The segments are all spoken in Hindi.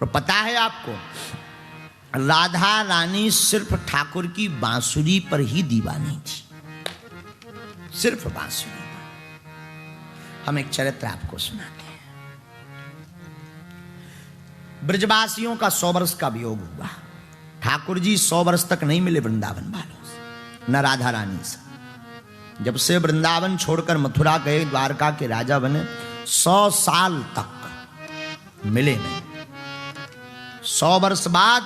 और पता है आपको, राधा रानी सिर्फ ठाकुर की बांसुरी पर ही दीवानी थी, सिर्फ बांसुरी पर। हम एक चरित्र आपको सुनाते हैं। ब्रजवासियों का 100 वर्ष का वियोग हुआ। ठाकुर जी 100 वर्ष तक नहीं मिले वृंदावन वालों से, न राधा रानी से। जब से वृंदावन छोड़कर मथुरा गए, द्वारका के राजा बने, 100 साल तक मिले नहीं। 100 वर्ष बाद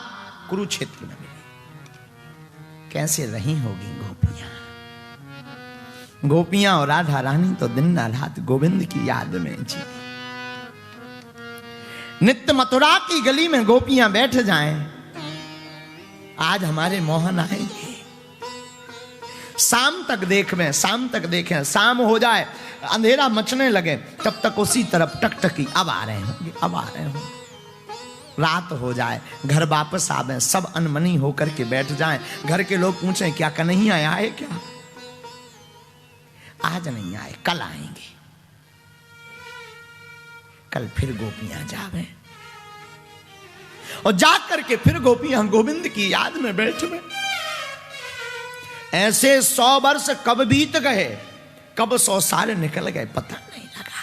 कुरुक्षेत्र में मिले। कैसे रही होगी गोपियां, गोपियां और राधा रानी तो दिन रात गोविंद की याद में जी। नित्य मथुरा की गली में गोपियां बैठ जाएं, आज हमारे मोहन आएंगे। शाम तक देखें, शाम हो जाए, अंधेरा मचने लगे, तब तक उसी तरफ टकटकी, अब आ रहे होंगे, अब आ रहे होंगे। रात हो जाए, घर वापस आवे, सब अनमनी होकर के बैठ जाएं। घर के लोग पूछें क्या कन्हैया आए क्या? आज नहीं आए, कल आएंगे। कल फिर गोपियां जावे और जाकर के फिर गोपियां गोविंद की याद में बैठे। ऐसे 100 वर्ष कब बीत गए, कब 100 साल निकल गए, पता नहीं लगा।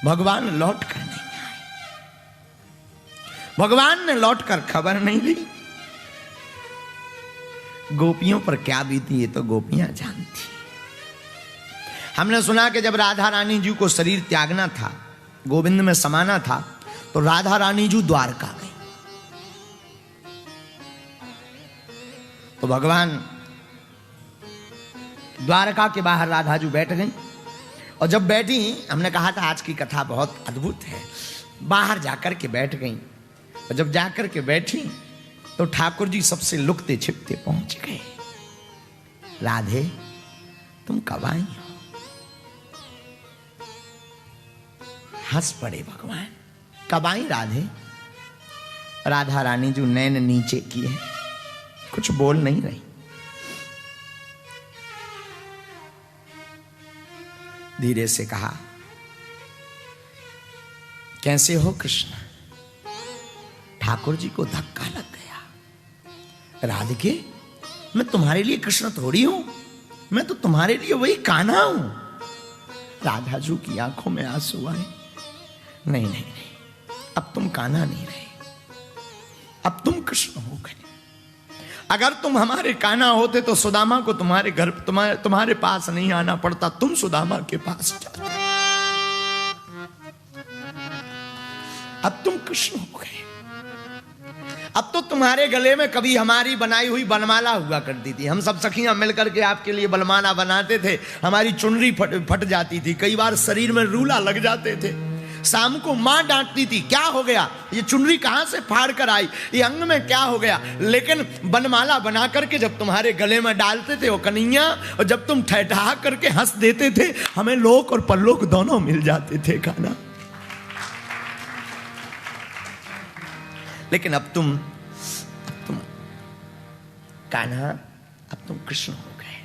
भगवान लौट कर नहीं आए, भगवान ने लौट कर खबर नहीं ली। गोपियों पर क्या बीती ये तो गोपियां जानती। हमने सुना कि जब राधा रानी जी को शरीर त्यागना था, गोविंद में समाना था, तो राधा रानी जी द्वारका गई। तो भगवान द्वारका के बाहर राधा जी बैठ गई। और जब बैठी, हमने कहा था आज की कथा बहुत अद्भुत है, बाहर जाकर के बैठ गई। और जब जाकर के बैठी तो ठाकुर जी सबसे लुकते छिपते पहुंच गए। राधे तुम कब आई हो? हंस पड़े भगवान। कब आई राधे? राधा रानी जो नैन नीचे किए, कुछ बोल नहीं रही। धीरे से कहा, कैसे हो कृष्ण? ठाकुर जी को धक्का लग गया। राधिके, मैं तुम्हारे लिए कृष्ण थोड़ी हूं, मैं तो तुम्हारे लिए वही कान्हा हूं। राधा जी की आंखों में आंसू आए। नहीं नहीं नहीं, अब तुम कान्हा नहीं रहे, अब तुम कृष्ण हो गए। अगर तुम हमारे कान्हा होते तो सुदामा को तुम्हारे घर तुम्हारे पास नहीं आना पड़ता, तुम सुदामा के पास जाते। अब तुम कृष्ण हो गए। अब तो तुम्हारे गले में कभी हमारी बनाई हुई बनमाला हुआ करती थी। हम सब सखियां मिलकर के आपके लिए बनमाला बनाते थे। हमारी चुनरी फट जाती थी, कई बार शरीर में रूला लग जाते थे। शाम को मां डांटती थी, क्या हो गया, ये चुनरी कहां से फाड़ कर आई, ये अंग में क्या हो गया। लेकिन बनमाला बना करके जब तुम्हारे गले में डालते थे वो कन्हैया, और जब तुम ठहठा करके हंस देते थे, हमें लोक और परलोक दोनों मिल जाते थे कान्हा। लेकिन अब तुम कान्हा, अब तुम कृष्ण हो गए।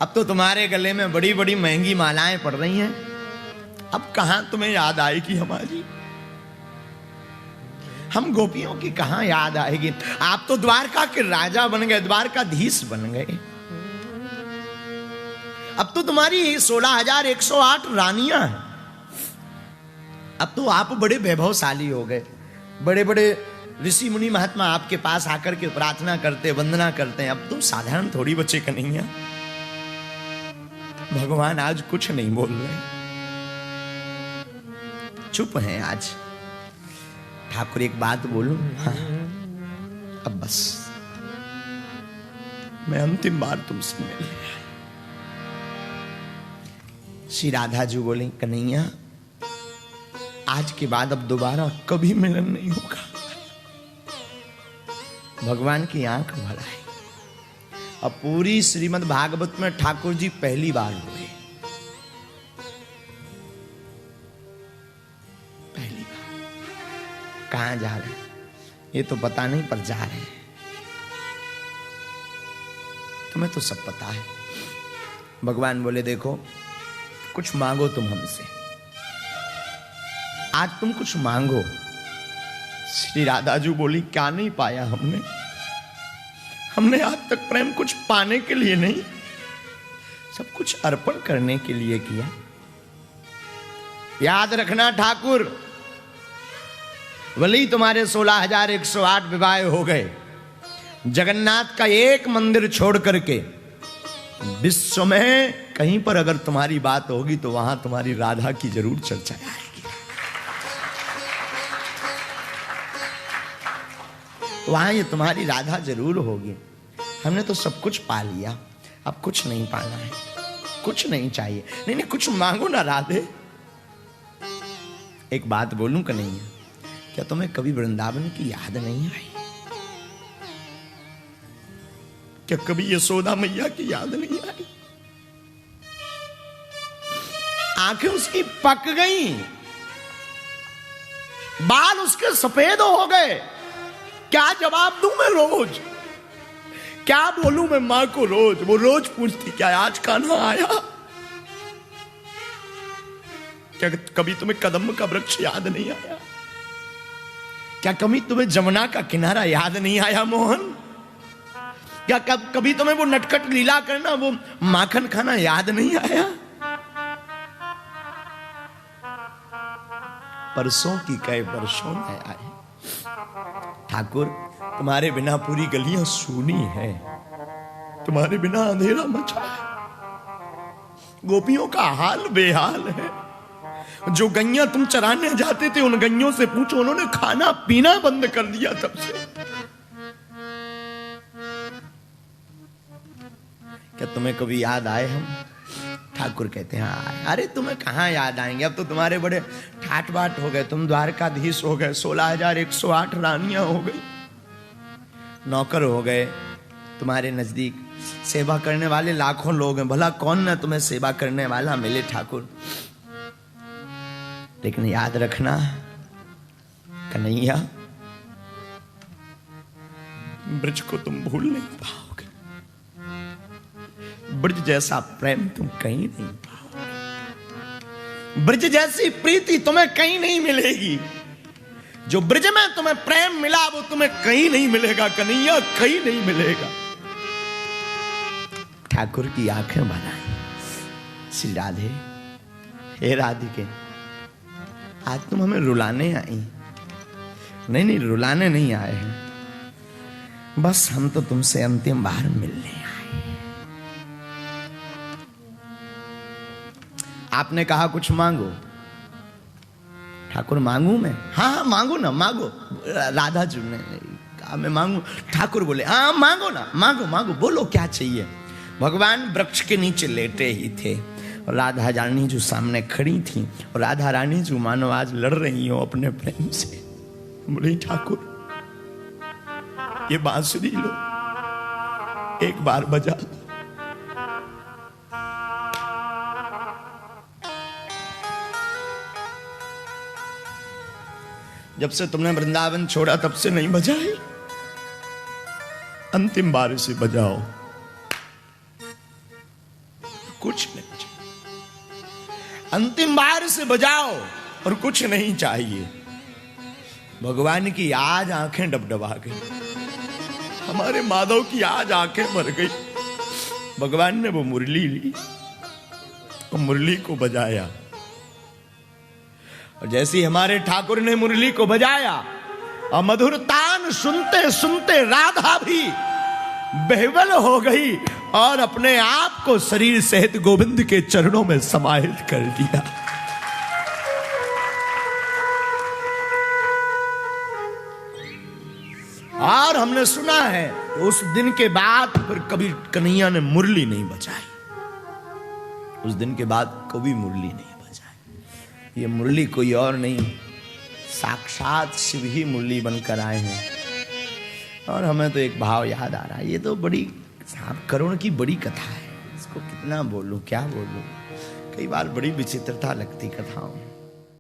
अब तो तुम्हारे गले में बड़ी बड़ी महंगी मालाएं पड़ रही हैं। अब कहां तुम्हें याद आएगी हमारी? हम गोपियों की कहां याद आएगी? आप तो द्वारका के राजा बन गए, द्वारकाधीश बन गए। अब तो तुम्हारी 16,108 रानियां हैं। अब तो आप बड़े वैभवशाली हो गए। बड़े बड़े ऋषि मुनि महात्मा आपके पास आकर के प्रार्थना करते, वंदना करते हैं। अब तुम साधारण थोड़ी बच्चे कन्हैया। भगवान आज कुछ नहीं बोल रहे, चुप हैं आज। ठाकुर एक बात बोलूं? हाँ, अब बस मैं अंतिम बार तुमसे मिल। श्री राधा जी बोली, कन्हैया आज के बाद अब दोबारा कभी मिलन नहीं होगा। भगवान की आंख भर आई। अब पूरी श्रीमद् भागवत में ठाकुर जी पहली बार हुए, पहली बार। कहां जा रहे हैं ये तो पता नहीं, पर जा रहे हैं। तुम्हें तो सब पता है। भगवान बोले, देखो कुछ मांगो तुम हमसे, आज तुम कुछ मांगो, श्री राधा जी बोली, क्या नहीं पाया हमने आज तक प्रेम कुछ पाने के लिए नहीं, सब कुछ अर्पण करने के लिए किया। याद रखना ठाकुर, भले ही तुम्हारे 16,108 विवाह हो गए, जगन्नाथ का एक मंदिर छोड़ करके विश्व में कहीं पर अगर तुम्हारी बात होगी तो वहां तुम्हारी राधा की जरूर चर्चा आएगी। वहां ये तुम्हारी राधा जरूर होगी। हमने तो सब कुछ पा लिया, अब कुछ नहीं पाना है, कुछ नहीं चाहिए। नहीं, कुछ मांगो ना राधे। एक बात बोलूं कि नहीं, क्या तुम्हें कभी वृंदावन की याद नहीं आई? क्या कभी यशोदा मैया की याद नहीं आई? आंखें उसकी पक गई, बाल उसके सफेद हो गए। क्या जवाब दूं मैं रोज? क्या बोलूं मैं मां को रोज? वो रोज पूछती, क्या आज कान्हा आया? क्या कभी तुम्हें कदम का वृक्ष याद नहीं आया? क्या कभी तुम्हें जमुना का किनारा याद नहीं आया मोहन? क्या कभी तुम्हें वो नटखट लीला करना, वो माखन खाना याद नहीं आया? परसों की कई वर्षों में आए ठाकुर, तुम्हारे बिना पूरी गलियां सूनी है, तुम्हारे बिना अंधेरा मचा है। गोपियों का हाल बेहाल है। जो गैया तुम चराने जाते थे, उन गैयों से पूछो, उन्होंने खाना पीना बंद कर दिया तब से। क्या तुम्हें कभी याद आए हम? ठाकुर कहते हैं हाँ। अरे तुम्हें कहां याद आएंगे, अब तो तुम्हारे बड़े ठाट बाट हो गए, तुम द्वारकाधीश हो गए, 16,108 रानियां हो गई, नौकर हो गए, तुम्हारे नजदीक सेवा करने वाले लाखों लोग हैं। भला कौन ना तुम्हें सेवा करने वाला मिले ठाकुर। लेकिन याद रखना कन्हैया, ब्रज को तुम भूल नहीं पाओगे। ब्रज जैसा प्रेम तुम कहीं नहीं पाओगे। ब्रज जैसी प्रीति तुम्हें कहीं नहीं मिलेगी। जो ब्रज में तुम्हें प्रेम मिला वो तुम्हें कहीं नहीं मिलेगा कन्हैया, कहीं नहीं मिलेगा। ठाकुर की आंखें बनाई, श्री राधे, हे राधिके, आज तुम हमें रुलाने आई? नहीं, रुलाने नहीं आए हैं, बस हम तो तुमसे अंतिम बार मिलने आए। आपने कहा कुछ मांगो। ठाकुर मांगू मैं? हाँ मांगो ना, मांगो। राधा जी ने कहा मैं मांगू। ठाकुर बोले हाँ मांगो ना, मांगो, बोलो क्या चाहिए। भगवान वृक्ष के नीचे लेटे ही थे और राधा रानी जो सामने खड़ी थी, और राधा रानी जो मानो आज लड़ रही हो अपने प्रेम से। बोले ठाकुर ये बांसुरी लो, एक बार बजा। जब से तुमने वृंदावन छोड़ा तब से नहीं बजाई, अंतिम बार इसे बजाओ। कुछ नहीं चाहिए, अंतिम बार से बजाओ और कुछ नहीं चाहिए। भगवान की आज आंखें डबडबा गई, हमारे माधव की आज आंखें भर गई। भगवान ने वो मुरली ली और मुरली को बजाया, और जैसे ही हमारे ठाकुर ने मुरली को बजाया और मधुर तान सुनते सुनते राधा भी बेहवल हो गई और अपने आप को शरीर सहित गोविंद के चरणों में समाहित कर दिया। और हमने सुना है उस दिन के बाद फिर कभी कन्हैया ने मुरली नहीं बजाई। उस दिन के बाद कभी मुरली नहीं बजाई। ये मुरली कोई और नहीं, साक्षात शिव ही मुरली बनकर आए हैं। और हमें तो एक भाव याद आ रहा है, ये तो बड़ी करुण की बड़ी कथा है, इसको कितना बोलूं, क्या बोलूं। कई बार बड़ी विचित्रता लगती कथाओं में।